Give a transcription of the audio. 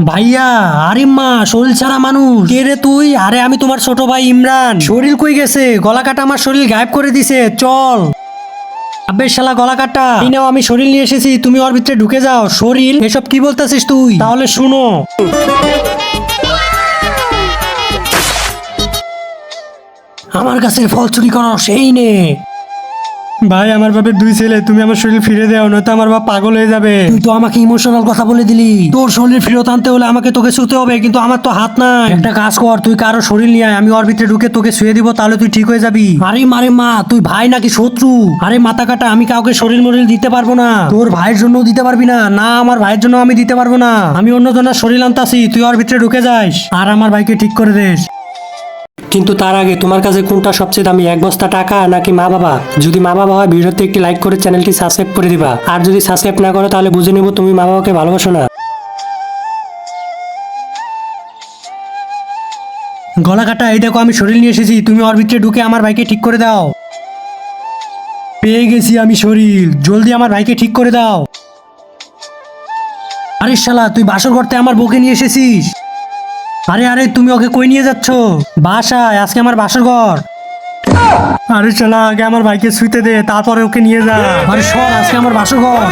ভাইয়া, আরে মা, শরীর ছাড়া মানুষ কে রে তুই? আরে আমি তোমার ছোট ভাই ইমরান। শরীর কই গেছে? গলা কাটা আমার শরীর গায়েব করে দিছে। চল। আবে শালা গলা কাটা, এই নাও আমি শরীর নিয়ে এসেছি, তুমি ওর ভিতরে ঢুকে যাও। শরীর? এসব কি বলতেছিস তুই? তাহলে শুনো, আমার কাছে ফল চুরি করো, সেই নে। ভাই, আমার বাপের দুই ছেলে, তুমি আমার শরীর ফিরে দাও, নয়তো আমার বাপ পাগল হয়ে যাবে। তুই তো আমাকে ইমোশনাল কথা বলে দিলি। তোর শরীর ফেরত আনতে হলে আমাকে তোকে ছুতে হবে, কিন্তু আমার তো হাত নাই। একটা কাজ কর, তুই কারো শরীর নিয়ে আয়, আমি ওর ভিতরে ঢুকে তোকে শুয়ে দিব, তাহলে তুই ঠিক হয়ে যাবি। আরে মারে মা, তুই ভাই নাকি শত্রু? আরে মাথা কাটা, আমি কাউকে শরীর মরিল দিতে পারবো না। তোর ভাইয়ের জন্য দিতে পারবি না? না, আমার ভাইয়ের জন্য আমি দিতে পারবো না। আমি অন্য জনের শরীর আনতাছি, তুই ওর ভিতরে ঢুকে যাস আর আমার ভাইকে ঠিক করে দিস। কিন্তু তার আগে তোমার কাছে কোনটা সবচেয়ে দামি, এক বস্তা টাকা নাকি মা বাবা? যদি মা বাবা হয়, ভিডিওতে একটি লাইক করে চ্যানেলটি সাবস্ক্রাইব করে দিবা। আর যদি সাবস্ক্রাইব না করো, তাহলে বুঝে নিব তুমি মা বাবাকে ভালোবাসো না। গলা কাটা, এই দেখো আমি শরীর নিয়ে এসেছি, তুমি ওর ভিতরে ঢুকে আমার ভাইকে ঠিক করে দাও। পেয়ে গেছি আমি শরীর, জলদি আমার ভাইকে ঠিক করে দাও। আরে শালা, তুই বাসর করতে আমার বউকে নিয়ে এসেছিস? আরে আরে, তুমি ওকে কই নিয়ে যাচ্ছ? বাসায়, আজকে আমার বাসর ঘর। আরে শালা, আগে আমার ভাইকে শুইতে দে, তারপরে ওকে নিয়ে যা। আরে সর, আজকে আমার বাসর ঘর।